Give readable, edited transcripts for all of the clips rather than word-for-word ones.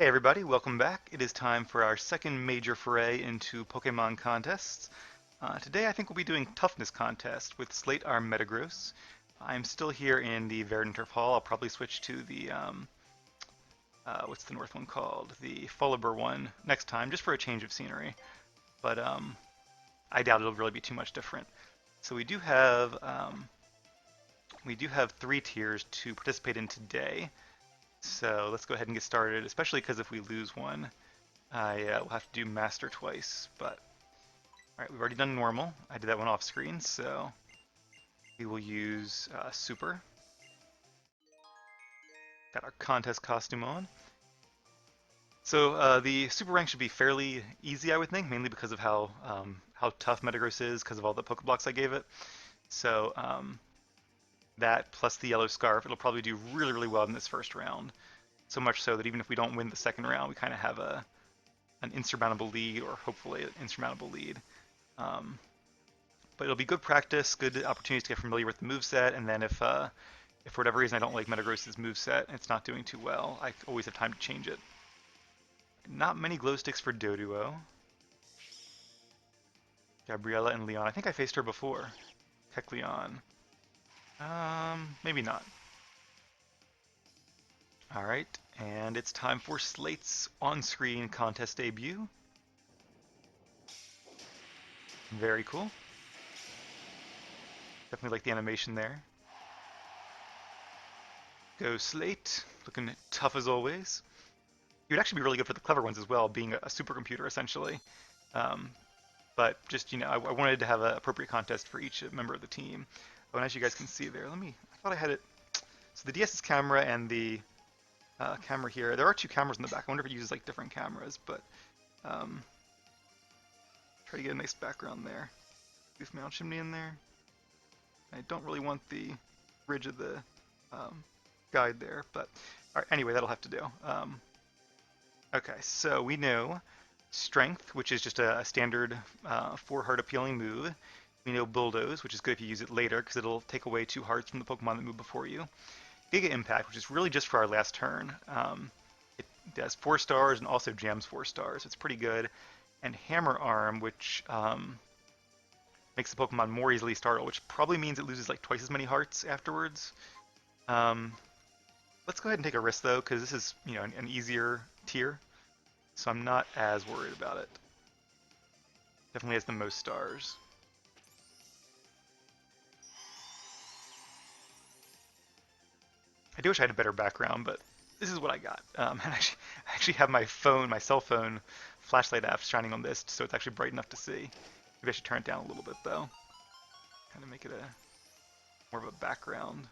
Hey everybody, welcome back. It is time for our second major foray into Pokemon contests. Today I think we'll be doing Toughness contest with Slate our Metagross. I'm still here in the Verdanturf Hall. I'll probably switch to the, what's the north one called? The Fullibur one next time, just for a change of scenery. But I doubt it'll really be too much different. So we do have three tiers to participate in today. So let's go ahead and get started, especially because if we lose one, I will have to do Master twice. But, alright, we've already done Normal. I did that one off screen, so we will use Super. Got our contest costume on. So the Super rank should be fairly easy, I would think, mainly because of how tough Metagross is, because of all the Pokeblocks I gave it. So that plus the Yellow Scarf, it'll probably do really, really well in this first round. So much so that even if we don't win the second round, we kind of have an insurmountable lead, or hopefully an insurmountable lead. Um, but it'll be good practice, good opportunities to get familiar with the moveset, and then if for whatever reason I don't like Metagross's moveset and it's not doing too well, I always have time to change it. Not many glow sticks for Doduo. Gabriella and Leon. I think I faced her before. Kecleon. Maybe not. Alright, and it's time for Slate's on-screen contest debut. Very cool. Definitely like the animation there. Go Slate, looking tough as always. He would actually be really good for the clever ones as well, being a supercomputer essentially. Um, but just, I wanted to have an appropriate contest for each member of the team. Oh, and as you guys can see there, I thought I had it. So the DS's camera and the camera here, there are two cameras in the back. I wonder if it uses like different cameras, but um, try to get a nice background there. Leaf mount chimney in there. I don't really want the ridge of the um, guide there, but all right, anyway, that'll have to do. Okay, so we know Strength, which is just a standard 4-heart appealing move. We know Bulldoze, which is good if you use it later because it'll take away 2 hearts from the Pokemon that move before you. Giga Impact, which is really just for our last turn. It does 4 stars and also jams 4 stars. It's pretty good. And Hammer Arm, which makes the Pokemon more easily startled, which probably means it loses like twice as many hearts afterwards. Um, let's go ahead and take a risk though, because this is an easier tier, so I'm not as worried about it. Definitely has the most stars. I do wish I had a better background, but this is what I got. And I actually have my cell phone flashlight app shining on this, so it's actually bright enough to see. Maybe I should turn it down a little bit though. Kind of make it more of a background.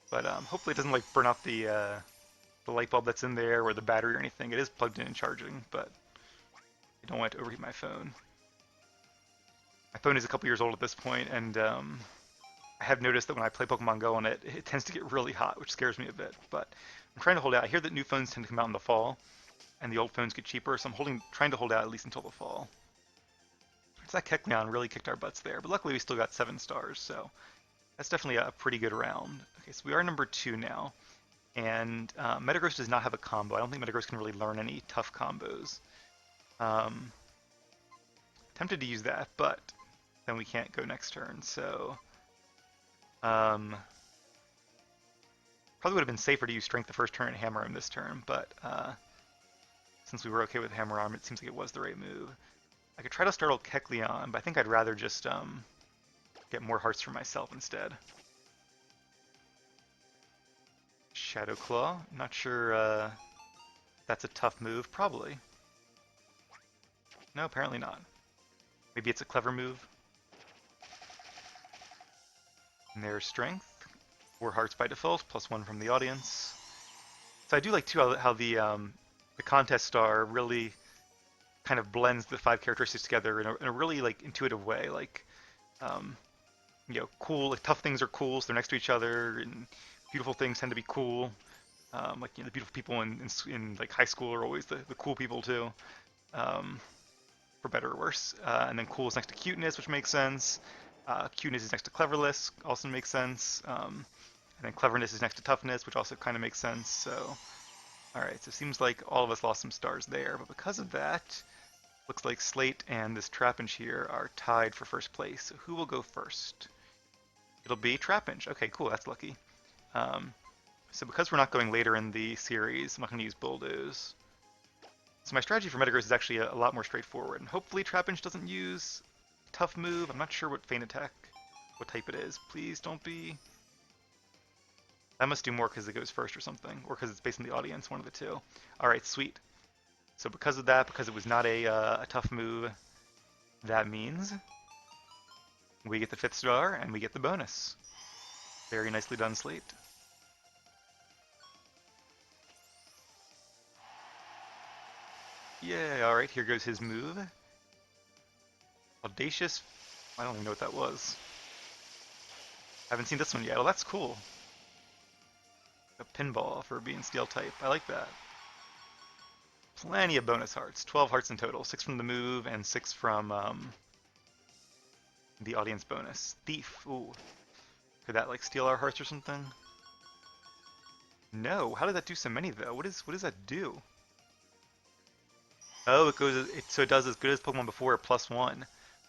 But hopefully it doesn't like burn out the light bulb that's in there or the battery or anything. It is plugged in and charging, but I don't want it to overheat my phone. My phone is a couple years old at this point, and I have noticed that when I play Pokemon Go on it, it tends to get really hot, which scares me a bit. But I'm trying to hold out. I hear that new phones tend to come out in the fall, and the old phones get cheaper, so I'm trying to hold out at least until the fall. So that Kecleon really kicked our butts there, but luckily we still got 7 stars, so that's definitely a pretty good round. Okay, so we are number 2 now, and Metagross does not have a combo. I don't think Metagross can really learn any tough combos. Um, Tempted to use that, but then we can't go next turn, so probably would have been safer to use Strength the first turn and Hammer Arm this turn, but since we were okay with Hammer Arm, it seems like it was the right move. I could try to startle Kecleon, but I think I'd rather just get more hearts for myself instead. Shadow Claw, not sure that's a tough move, probably. No, apparently not. Maybe it's a clever move. And there's Strength. 4 hearts by default, plus 1 from the audience. So I do like too how the contest star really kind of blends the 5 characteristics together in a really like intuitive way. Like, um, cool, like tough things are cool, so they're next to each other, and beautiful things tend to be cool. Like the beautiful people in like high school are always the cool people too, um, for better or worse. And then cool is next to cuteness, which makes sense. Cuteness is next to cleverness, also makes sense. And then cleverness is next to toughness, which also kind of makes sense. So Alright, so it seems like all of us lost some stars there, but because of that, looks like Slate and this Trapinch here are tied for first place. So who will go first? It'll be Trapinch. Okay, cool, that's lucky. Um, so because we're not going later in the series, I'm not going to use Bulldoze. So my strategy for Metagross is actually a lot more straightforward. And hopefully Trapinch doesn't use Tough Move. I'm not sure what Feint Attack, what type it is. Please don't be... That must do more because it goes first or something, or because it's based on the audience, one of the two. Alright, sweet. So because of that, because it was not a tough move, that means we get the 5th star and we get the bonus. Very nicely done, Slate. Yay, alright, here goes his move. Audacious, I don't even know what that was. Haven't seen this one yet. Oh, that's cool. A pinball for being steel type. I like that. Plenty of bonus hearts. 12 hearts in total. 6 from the move and 6 from the audience bonus. Thief. Ooh. Could that like steal our hearts or something? No. How did that do so many though? What does that do? Oh, so it does as good as Pokemon before, +1.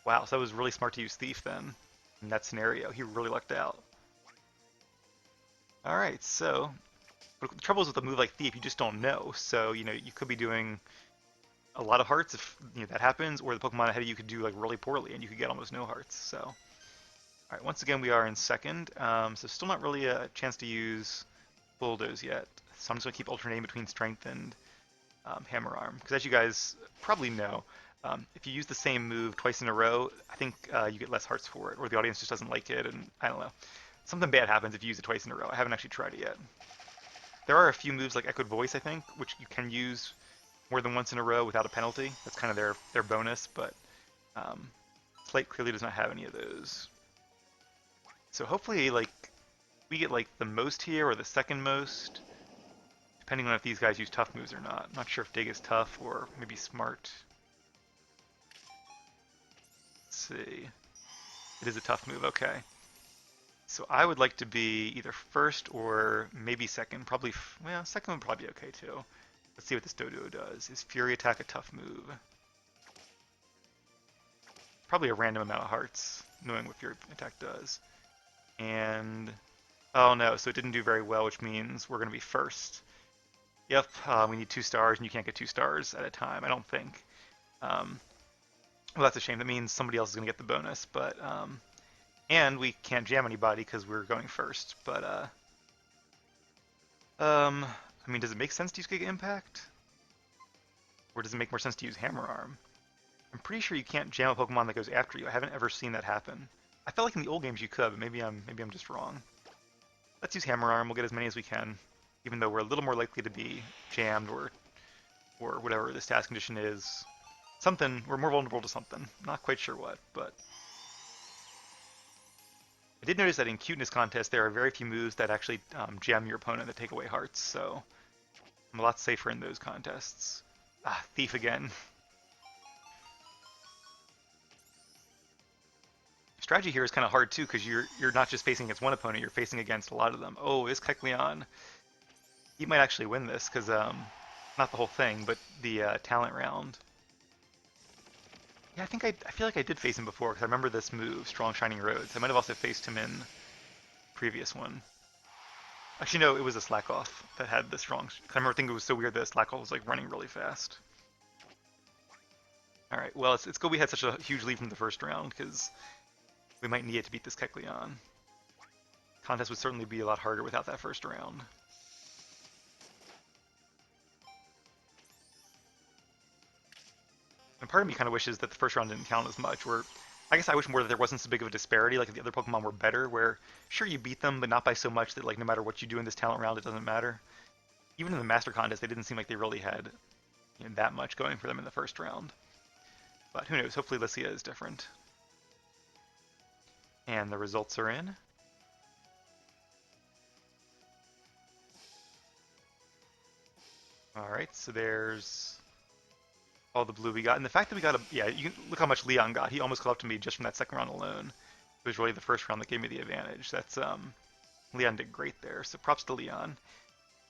Wow, so that was really smart to use Thief then. In that scenario, he really lucked out. Alright, so but the trouble is with a move like Thief, you just don't know. So, you could be doing a lot of hearts if that happens, or the Pokemon ahead of you could do like really poorly and you could get almost no hearts. So, all right, once again we are in second. So still not really a chance to use Bulldoze yet. So I'm just gonna keep alternating between Strength and Hammer Arm, because as you guys probably know, if you use the same move twice in a row, I think you get less hearts for it, or the audience just doesn't like it, and I don't know. Something bad happens if you use it twice in a row. I haven't actually tried it yet. There are a few moves like Echoed Voice, I think, which you can use more than once in a row without a penalty. That's kind of their bonus, but Slate clearly does not have any of those. So hopefully, like, we get like the most here or the second most, depending on if these guys use tough moves or not. I'm not sure if Dig is tough or maybe smart. Let's see. It is a tough move, okay. So I would like to be either first or maybe second. Probably, well, second would probably be okay too. Let's see what this Doduo does. Is Fury Attack a tough move? Probably a random amount of hearts, knowing what Fury Attack does. And, oh no, so it didn't do very well, which means we're going to be first. Yep, we need 2 stars, and you can't get 2 stars at a time, I don't think. Well, that's a shame. That means somebody else is going to get the bonus, but, and we can't jam anybody because we're going first, but, I mean, does it make sense to use Giga Impact? Or does it make more sense to use Hammer Arm? I'm pretty sure you can't jam a Pokemon that goes after you. I haven't ever seen that happen. I felt like in the old games you could, but maybe I'm just wrong. Let's use Hammer Arm. We'll get as many as we can, even though we're a little more likely to be jammed or whatever this task condition is. Something, we're more vulnerable to something. Not quite sure what, but I did notice that in cuteness contests there are very few moves that actually jam your opponent that take away hearts, so I'm a lot safer in those contests. Ah, Thief again. Strategy here is kind of hard too, because you're not just facing against one opponent, you're facing against a lot of them. Oh, this Kecleon, he might actually win this, because not the whole thing, but the talent round. Yeah, I feel like I did face him before, because I remember this move, Strong Shining Roads. I might have also faced him in previous one. Actually, no, it was a Slack Off that had the strong. I remember thinking it was so weird that Slack Off was like running really fast. All right, well, it's good we had such a huge lead from the first round, because we might need it to beat this Kecleon. Contest would certainly be a lot harder without that first round. And part of me kind of wishes that the first round didn't count as much, where I guess I wish more that there wasn't so big of a disparity, like if the other Pokemon were better, where sure you beat them, but not by so much that like no matter what you do in this talent round, it doesn't matter. Even in the Master Contest, they didn't seem like they really had that much going for them in the first round. But who knows, hopefully Lycia is different. And the results are in. Alright, so there's all the blue we got. And the fact that we got yeah, you can look how much Leon got. He almost caught up to me just from that second round alone. It was really the first round that gave me the advantage. That's, Leon did great there, so props to Leon.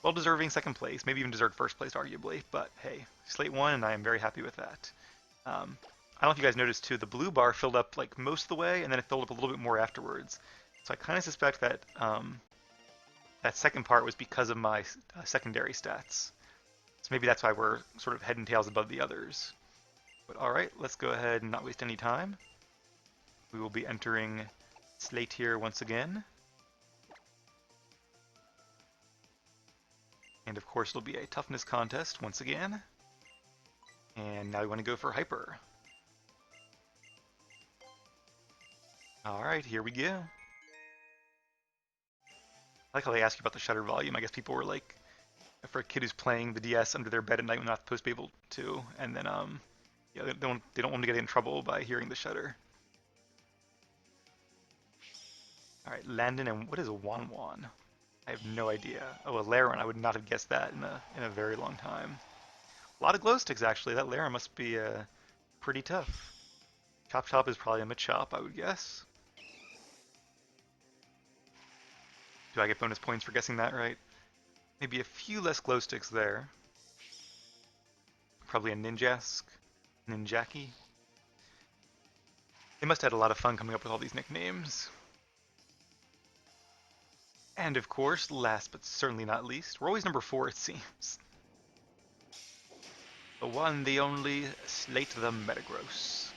well-deserving second place, maybe even deserved first place, arguably. But hey, Slate won, and I am very happy with that. I don't know if you guys noticed too, the blue bar filled up like most of the way, and then it filled up a little bit more afterwards. So I kind of suspect that that second part was because of my secondary stats. So maybe that's why we're sort of head and tails above the others. But all right, let's go ahead and not waste any time. We will be entering Slate here once again. And of course, it'll be a toughness contest once again. And now we want to go for hyper. All right, here we go. I like how they ask you about the shutter volume. I guess people were like, for a kid who's playing the DS under their bed at night when they're not supposed to be able to, and then yeah, they don't want to get in trouble by hearing the shutter. All right, Landon, and what is a Wanwan? I have no idea. Oh, a Laren. I would not have guessed that in a very long time. A lot of glow sticks actually. That Laren must be pretty tough. Chop Chop is probably a Machop, I would guess. Do I get bonus points for guessing that right? Maybe a few less glow sticks there. Probably a Ninjask, Ninjaki. They must have had a lot of fun coming up with all these nicknames. And of course, last but certainly not least, we're always number 4 it seems. The one, the only, Slate the Metagross.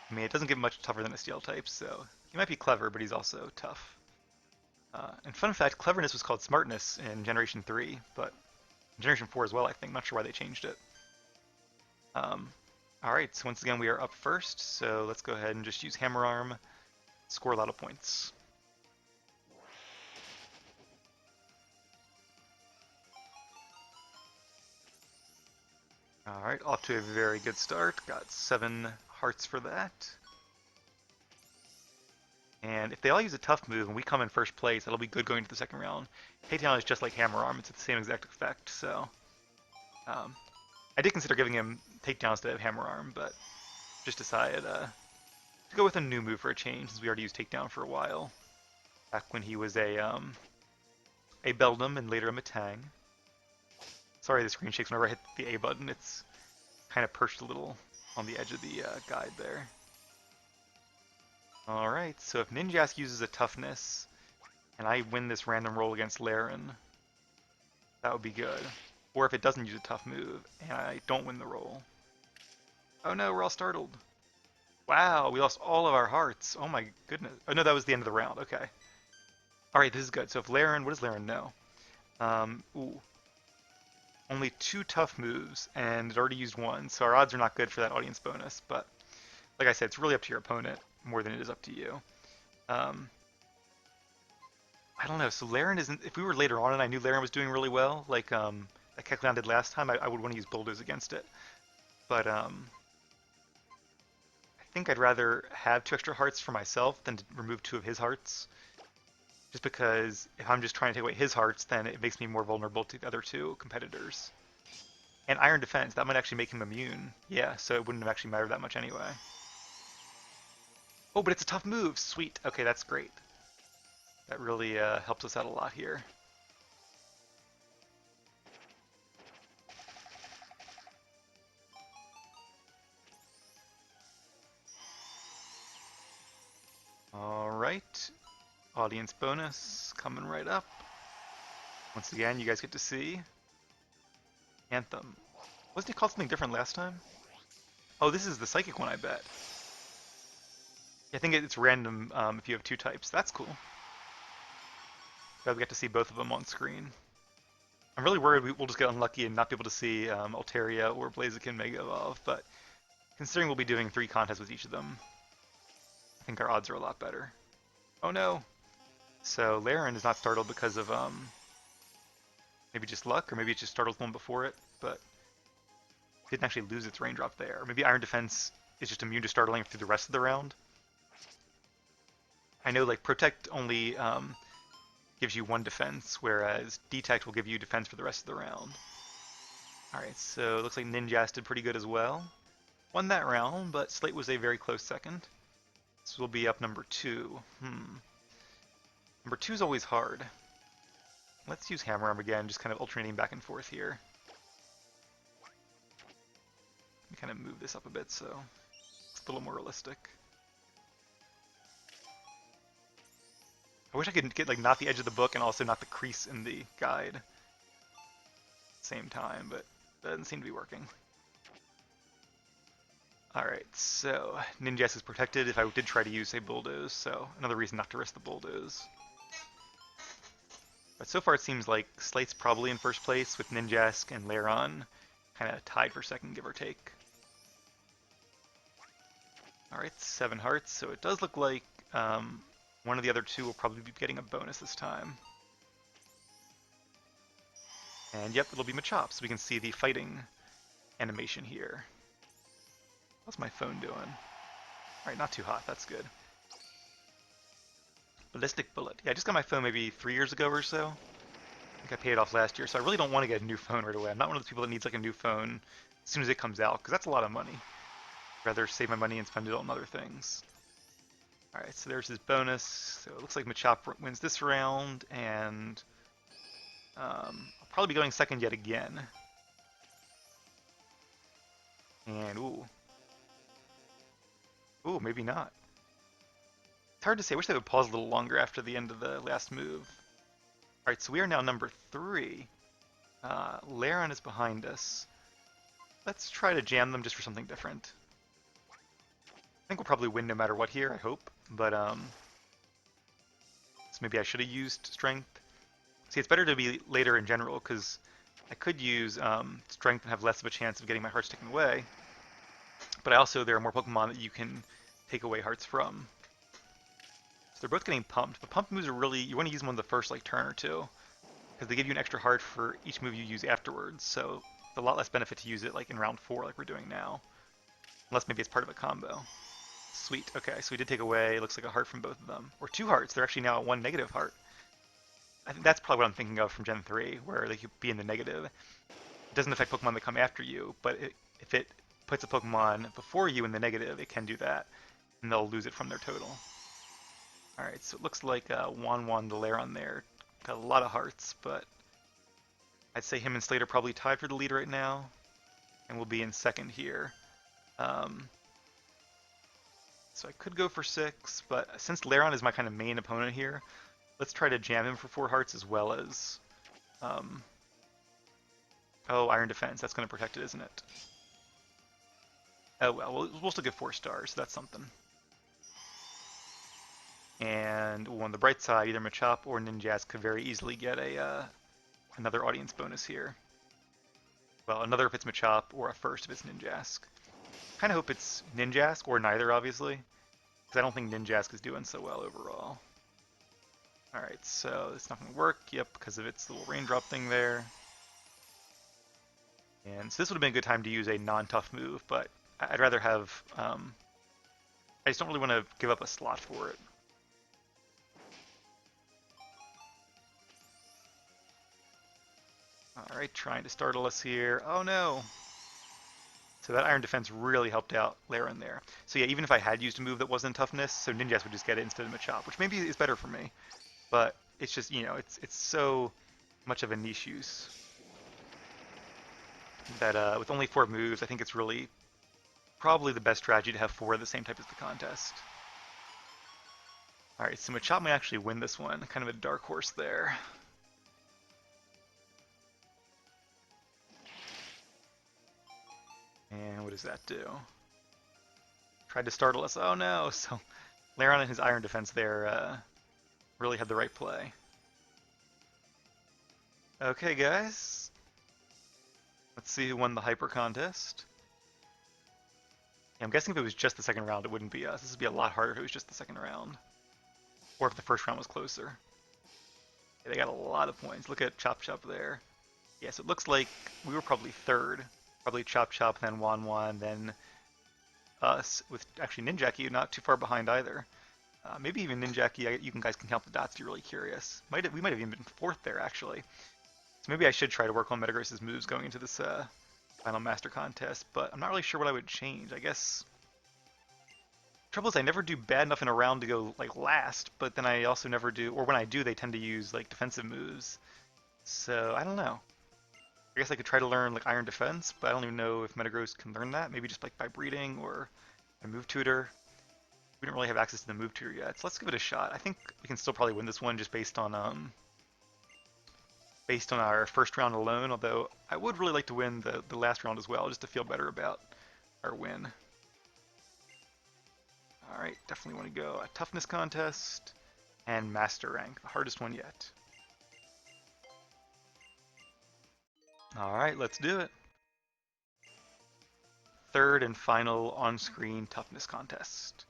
I mean, it doesn't get much tougher than a Steel type, so he might be clever, but he's also tough. And fun fact, cleverness was called smartness in Generation 3, but in Generation 4 as well, I think. Not sure why they changed it. Alright, so once again we are up first, so let's go ahead and just use Hammer Arm, score a lot of points. Alright, off to a very good start. Got 7 hearts for that. And if they all use a tough move and we come in first place, that'll be good going to the second round. Takedown is just like Hammer Arm, it's the same exact effect, so... I did consider giving him Takedown instead of Hammer Arm, but just decided to go with a new move for a change, since we already used Takedown for a while. Back when he was a Beldum and later a Metang. Sorry the screen shakes whenever I hit the A button, it's kind of perched a little on the edge of the guide there. Alright, so if Ninjask uses a Toughness, and I win this random roll against Laren, that would be good. Or if it doesn't use a tough move, and I don't win the roll. Oh no, we're all startled. Wow, we lost all of our hearts. Oh my goodness. Oh no, that was the end of the round, okay. Alright, this is good. So if Laren, what does Laren know? Ooh. Only 2 tough moves, and it already used 1, so our odds are not good for that audience bonus, but like I said, it's really up to your opponent more than it is up to you. I don't know, so Laren isn't, if we were later on and I knew Laren was doing really well, like Kecleon did last time, I would want to use Bulldoze against it. But I think I'd rather have 2 extra hearts for myself than to remove 2 of his hearts. Just because if I'm just trying to take away his hearts, then it makes me more vulnerable to the other 2 competitors. And Iron Defense, that might actually make him immune. Yeah, so it wouldn't have actually mattered that much anyway. Oh, but it's a tough move! Sweet. Okay, that's great. That really helps us out a lot here. Alright. Audience bonus coming right up. Once again, you guys get to see Anthem. Wasn't he called something different last time? Oh, this is the psychic one, I bet. I think it's random if you have 2 types. That's cool. Glad we get to see both of them on screen. I'm really worried we'll just get unlucky and not be able to see Altaria or Blaziken Mega Evolve, but considering we'll be doing 3 contests with each of them, I think our odds are a lot better. Oh no! So Laren is not startled because of maybe just luck, or maybe it just startled one before it, but didn't actually lose its raindrop there. Or maybe Iron Defense is just immune to startling through the rest of the round. I know like Protect only gives you 1 defense, whereas Detect will give you defense for the rest of the round. Alright, so it looks like Ninjas did pretty good as well. Won that round, but Slate was a very close second. This will be up number 2. Number 2 is always hard. Let's use Hammer Arm again, just kind of alternating back and forth here. Let me kind of move this up a bit so it's a little more realistic. I wish I could get like not the edge of the book and also not the crease in the guide at the same time, but that doesn't seem to be working. Alright, so Ninjask is protected if I did try to use a Bulldoze, so another reason not to risk the Bulldoze. But so far it seems like Slate's probably in first place with Ninjask and Lairon kind of tied for second, give or take. Alright, 7 hearts, so it does look like one of the other two will probably be getting a bonus this time. And yep, it'll be Machop, so we can see the fighting animation here. What's my phone doing? Alright, not too hot, that's good. Ballistic Bullet. Yeah, I just got my phone maybe 3 years ago or so. I think I paid it off last year, so I really don't want to get a new phone right away. I'm not one of those people that needs like a new phone as soon as it comes out, because that's a lot of money. I'd rather save my money and spend it on other things. Alright, so there's his bonus. So it looks like Machop wins this round, and I'll probably be going second yet again. And ooh, maybe not. It's hard to say. I wish they would pause a little longer after the end of the last move. Alright, so we are now number 3. Lairon is behind us. Let's try to jam them just for something different. I think we'll probably win no matter what here, I hope. But, so maybe I should have used Strength. See, it's better to be later in general, because I could use Strength and have less of a chance of getting my hearts taken away. But there are more Pokemon that you can take away hearts from. So they're both getting pumped, but pump moves are really, you want to use them on the first like turn or two, because they give you an extra heart for each move you use afterwards, so it's a lot less benefit to use it like in round 4 like we're doing now. Unless maybe it's part of a combo. Sweet, okay, so we did take away, looks like a heart from both of them. Or 2 hearts, they're actually now at 1 negative heart. I think that's probably what I'm thinking of from Gen 3, where they could be in the negative. It doesn't affect Pokemon that come after you, but if it puts a Pokemon before you in the negative, it can do that, and they'll lose it from their total. Alright, so it looks like Juan the Lairon there got a lot of hearts, but I'd say him and Slate are probably tied for the lead right now, and we'll be in second here. So I could go for 6, but since Lairon is my kind of main opponent here, let's try to jam him for 4 hearts as well as... oh, Iron Defense, that's going to protect it, isn't it? Oh well, we'll still get 4 stars, so that's something. And on the bright side, either Machop or Ninjask could very easily get another audience bonus here. Well, another if it's Machop, or a first if it's Ninjask. Kind of hope it's Ninjask, or neither, obviously, because I don't think Ninjask is doing so well overall. Alright, so it's not going to work, yep, because of its little raindrop thing there. And so this would have been a good time to use a non-tough move, but I'd rather have... I just don't really want to give up a slot for it. Alright, trying to startle us here. Oh no! So that Iron Defense really helped out Lairon there. So yeah, even if I had used a move that wasn't Toughness, so Ninjask would just get it instead of Machop, which maybe is better for me. But it's just, you know, it's so much of a niche use that with only 4 moves, I think it's really probably the best strategy to have 4 of the same type as the contest. Alright, so Machop might actually win this one. Kind of a dark horse there. And what does that do? Tried to startle us. Oh no! So Lairon and his Iron Defense there really had the right play. Okay, guys. Let's see who won the Hyper Contest. Yeah, I'm guessing if it was just the second round, it wouldn't be us. This would be a lot harder if it was just the second round. Or if the first round was closer. Yeah, they got a lot of points. Look at Chop Chop there. Yeah, so it looks like we were probably third. Probably Chop Chop, then Juan, then us, with actually Ninjaski not too far behind either. Maybe even Ninjaski, you guys can count the dots if you're really curious. We might have even been 4th there, actually. So maybe I should try to work on Metagross's moves going into this final Master Contest, but I'm not really sure what I would change. I guess Trouble is, I never do bad enough in a round to go like last, but then I also never do, or when I do, they tend to use like defensive moves. So I don't know. I guess I could try to learn like Iron Defense, but I don't even know if Metagross can learn that. Maybe just like by breeding or a move tutor. We don't really have access to the move tutor yet, so let's give it a shot. I think we can still probably win this one just based on our first round alone. Although I would really like to win the last round as well, just to feel better about our win. All right, definitely want to go a toughness contest and master rank, the hardest one yet. All right, let's do it. Third and final on-screen toughness contest.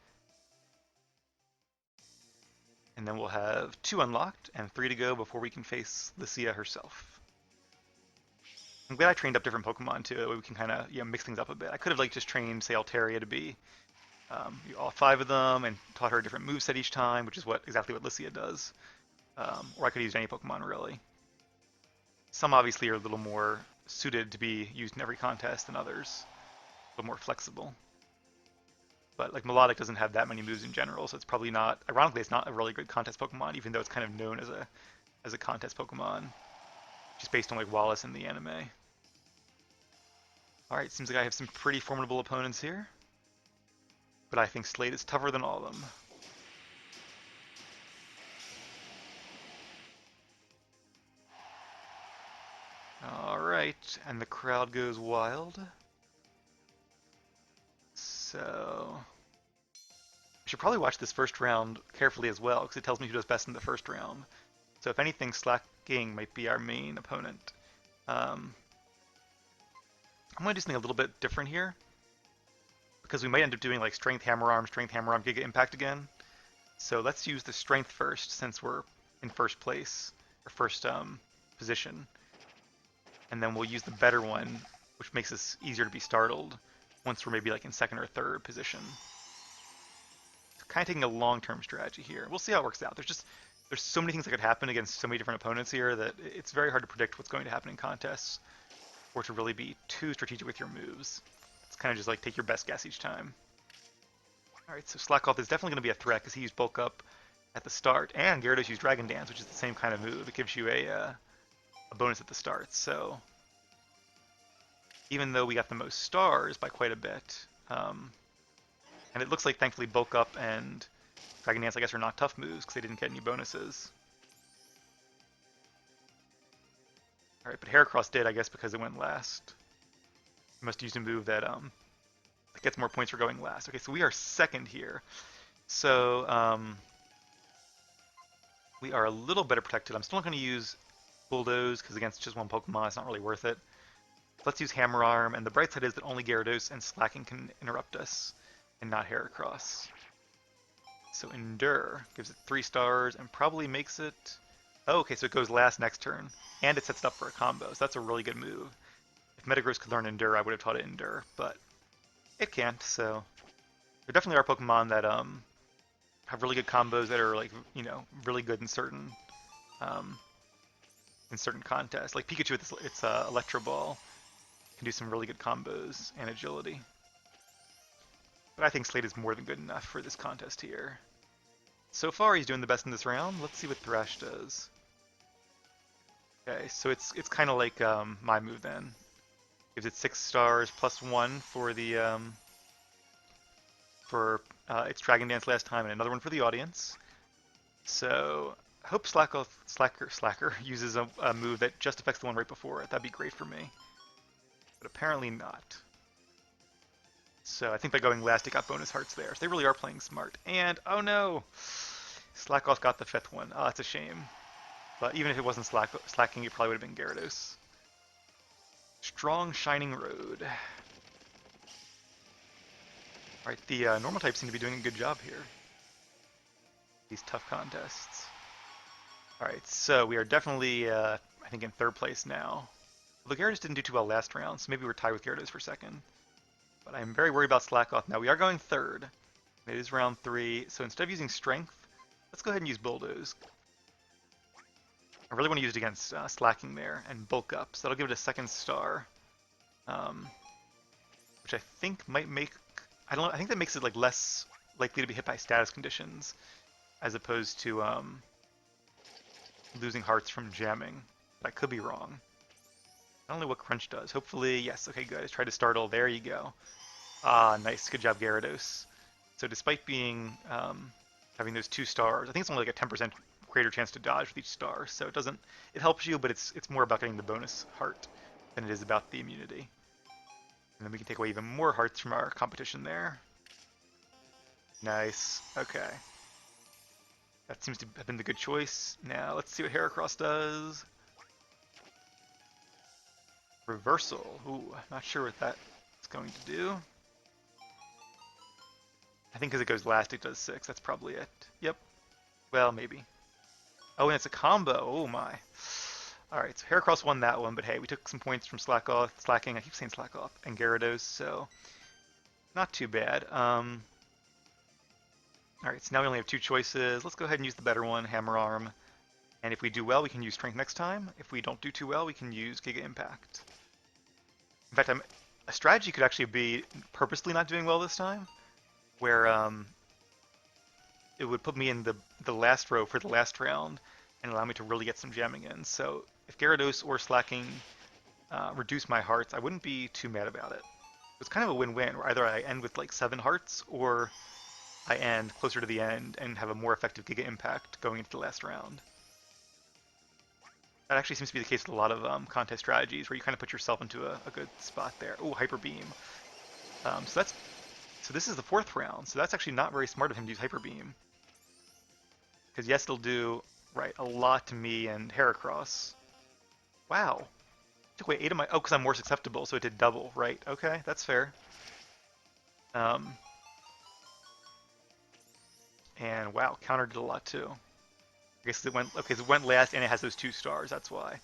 And then we'll have 2 unlocked and 3 to go before we can face Lucia herself. I'm glad I trained up different Pokemon too, that way we can kind of mix things up a bit. I could have like just trained, say, Altaria to be all 5 of them and taught her a different moveset each time, which is exactly what Lucia does. Or I could use any Pokemon really. Some obviously are a little more suited to be used in every contest than others, a little more flexible. But like Melodic doesn't have that many moves in general, so it's probably not. Ironically, it's not a really good contest Pokemon, even though it's kind of known as a contest Pokemon, just based on like Wallace in the anime. All right, seems like I have some pretty formidable opponents here, but I think Slate is tougher than all of them. All right, and the crowd goes wild. So I should probably watch this first round carefully as well, because it tells me who does best in the first round. So if anything, Slacking might be our main opponent. I'm going to do something a little bit different here, because we might end up doing like Strength Hammer Arm, Giga Impact again. So let's use the Strength first, since we're in first place, or first position. And then we'll use the better one, which makes us easier to be startled, once we're maybe like in second or third position. Kind of taking a long-term strategy here. We'll see how it works out. There's so many things that could happen against so many different opponents here that it's very hard to predict what's going to happen in contests, or to really be too strategic with your moves. It's kind of just like take your best guess each time. Alright, so Slackoth is definitely going to be a threat because he used Bulk Up at the start, and Gyarados used Dragon Dance, which is the same kind of move. It gives you a bonus at the start, so even though we got the most stars by quite a bit, and it looks like thankfully Bulk Up and Dragon Dance, I guess, are not tough moves because they didn't get any bonuses. Alright, but Heracross did, I guess, because it went last. He must have used a move that gets more points for going last. Okay, so we are second here. So we are a little better protected. I'm still not going to use Bulldoze because against just one Pokemon, it's not really worth it. Let's use Hammer Arm, and the bright side is that only Gyarados and Slacking can interrupt us, and not Heracross. So Endure gives it 3 stars and probably makes it... Oh, okay, so it goes last next turn, and it sets it up for a combo, so that's a really good move. If Metagross could learn Endure, I would have taught it Endure, but it can't, so... There definitely are Pokemon that have really good combos that are, like, you know, really good in certain contests. Like Pikachu with its Electro Ball can do some really good combos and agility. But I think Slate is more than good enough for this contest here. So far, he's doing the best in this round. Let's see what Thrash does. Okay, so it's kind of like my move then. Gives it 6 stars plus 1 for the its Dragon Dance last time, and another one for the audience. So I hope Slacker uses a move that just affects the one right before it. That'd be great for me. But apparently not. So I think by going last, it got bonus hearts there. So they really are playing smart. And, oh no! Slackoff got the 5th one. Oh, that's a shame. But even if it wasn't Slacking, it probably would have been Gyarados. Strong Shining Road. Alright, the normal types seem to be doing a good job here. These tough contests. Alright, so we are definitely, I think, in 3rd place now. Although Gyarados didn't do too well last round, so maybe we're tied with Gyarados for 2nd. But I'm very worried about Slackoff now. We are going 3rd. It is round 3, so instead of using Strength, let's go ahead and use Bulldoze. I really want to use it against Slacking there and Bulk Up, so that'll give it a 2nd star. Which I think might make... I don't know, I think that makes it like less likely to be hit by status conditions as opposed to losing hearts from jamming. But I could be wrong. I don't know what Crunch does. Hopefully, yes. Okay, good. I tried to startle. There you go. Ah, nice. Good job, Gyarados. So despite being having those 2 stars, I think it's only like a 10% greater chance to dodge with each star. So it doesn't. It helps you, but it's more about getting the bonus heart than it is about the immunity. And then we can take away even more hearts from our competition there. Nice. Okay. That seems to have been the good choice. Now let's see what Heracross does. Reversal. Ooh, I'm not sure what that's going to do. I think because it goes last, it does 6. That's probably it. Yep. Well, maybe. Oh, and it's a combo. Oh my. All right, so Heracross won that one, but hey, we took some points from Slacking. I keep saying Slack Off and Gyarados, so not too bad. All right, so now we only have 2 choices. Let's go ahead and use the better one, Hammer Arm. And if we do well, we can use Strength next time. If we don't do too well, we can use Giga Impact. In fact, a strategy could actually be purposely not doing well this time, where it would put me in the last row for the last round and allow me to really get some jamming in. So if Gyarados or Slacking reduce my hearts, I wouldn't be too mad about it. It's kind of a win-win, where either I end with like 7 hearts, or I end closer to the end and have a more effective Giga Impact going into the last round. That actually seems to be the case with a lot of contest strategies, where you kind of put yourself into a good spot there. Oh, Hyper Beam. So this is the 4th round, so that's actually not very smart of him to use Hyper Beam. Because yes, it'll do, right, a lot to me and Heracross. Wow. Took away 8 of my... Oh, because I'm more susceptible, so it did double, right. Okay, that's fair. And wow, counter did a lot too. I guess it went... Okay, so it went last, and it has those 2 stars, that's why.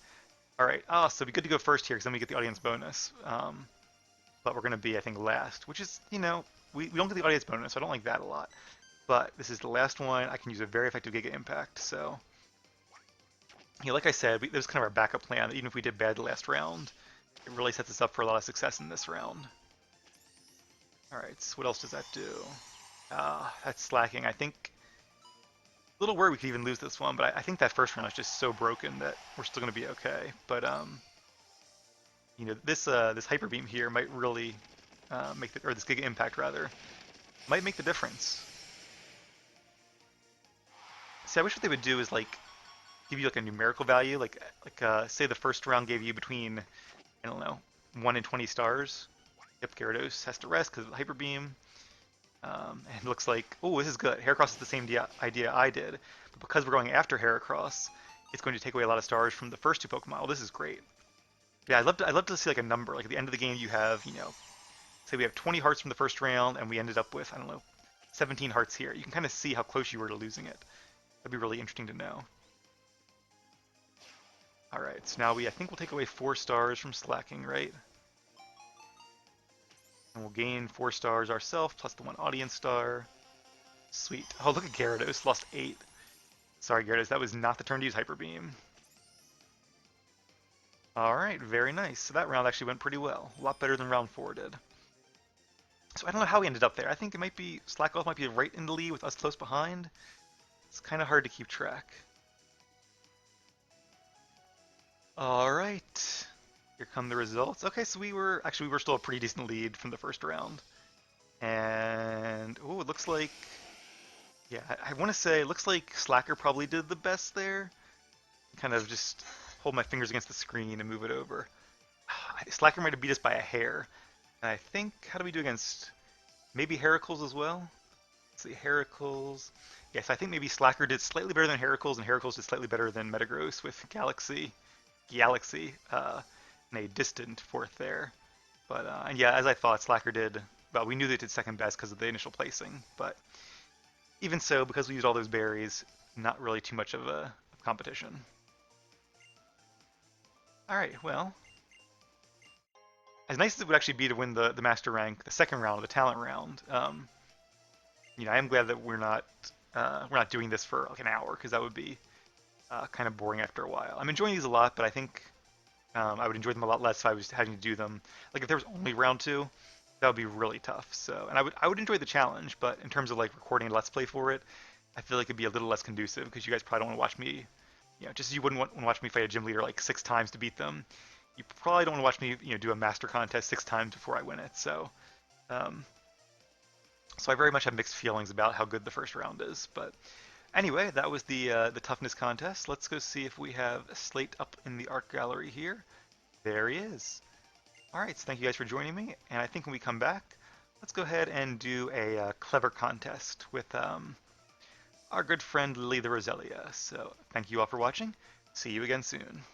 Alright, so it'd be good to go first here, because then we get the audience bonus. But we're going to be, I think, last, which is, you know, we don't get the audience bonus, so I don't like that a lot. But this is the last one. I can use a very effective Giga Impact, so... You know, like I said, this was kind of our backup plan. Even if we did bad the last round, it really sets us up for a lot of success in this round. Alright, so what else does that do? That's Slacking. I think... A little worried we could even lose this one, but I think that first round is just so broken that we're still going to be okay. But, you know, this Hyper Beam here might really make the... Or this Giga Impact, rather, might make the difference. See, I wish what they would do is, like, give you, like, a numerical value. Like say the first round gave you between, I don't know, 1 and 20 stars. Yep, Gyarados has to rest because of the Hyper Beam. And it looks like, oh, this is good. Heracross is the same idea I did. But because we're going after Heracross, it's going to take away a lot of stars from the first 2 Pokemon. Well, this is great. Yeah, I'd love to see, like, a number. Like, at the end of the game, you have, you know, say we have 20 hearts from the first round, and we ended up with, I don't know, 17 hearts here. You can kind of see how close you were to losing it. That'd be really interesting to know. Alright, so now I think we'll take away 4 stars from Slacking, right? And we'll gain 4 stars ourselves, plus the 1 audience star. Sweet. Oh, look at Gyarados, lost 8. Sorry, Gyarados, that was not the turn to use Hyper Beam. Alright, very nice. So that round actually went pretty well. A lot better than round 4 did. So I don't know how we ended up there. I think it might be, Slack Off might be right in the lead with us close behind. It's kind of hard to keep track. Alright. Here come the results. Okay, so we were still a pretty decent lead from the first round. And, oh, it looks like, yeah, I want to say, it looks like Slacker probably did the best there. Kind of just hold my fingers against the screen and move it over. Slacker might have beat us by a hair. And I think, how do we do against maybe Heracles as well? Let's see, Heracles. Yes, I think maybe Slacker did slightly better than Heracles, and Heracles did slightly better than Metagross with Galaxy, in a distant 4th there. But, and yeah, as I thought, Slacker did, well, we knew they did second best because of the initial placing, but even so, because we used all those berries, not really too much of a competition. Alright, well, as nice as it would actually be to win the Master Rank, the second round, the Talent round, you know, I am glad that we're not doing this for like an hour, because that would be kind of boring after a while. I'm enjoying these a lot, but I think I would enjoy them a lot less if I was having to do them. Like if there was only round 2, that would be really tough. So, and I would enjoy the challenge, but in terms of like recording a let's play for it, I feel like it'd be a little less conducive because you guys probably don't want to watch me, just as you wouldn't want to watch me fight a gym leader like 6 times to beat them. You probably don't want to watch me, do a master contest 6 times before I win it. Um, so I very much have mixed feelings about how good the first round is. But anyway, that was the toughness contest. Let's go see if we have Slate up in the art gallery here. There he is. All right, so thank you guys for joining me. And I think when we come back, let's go ahead and do a clever contest with our good friend Lily the Roselia. So thank you all for watching. See you again soon.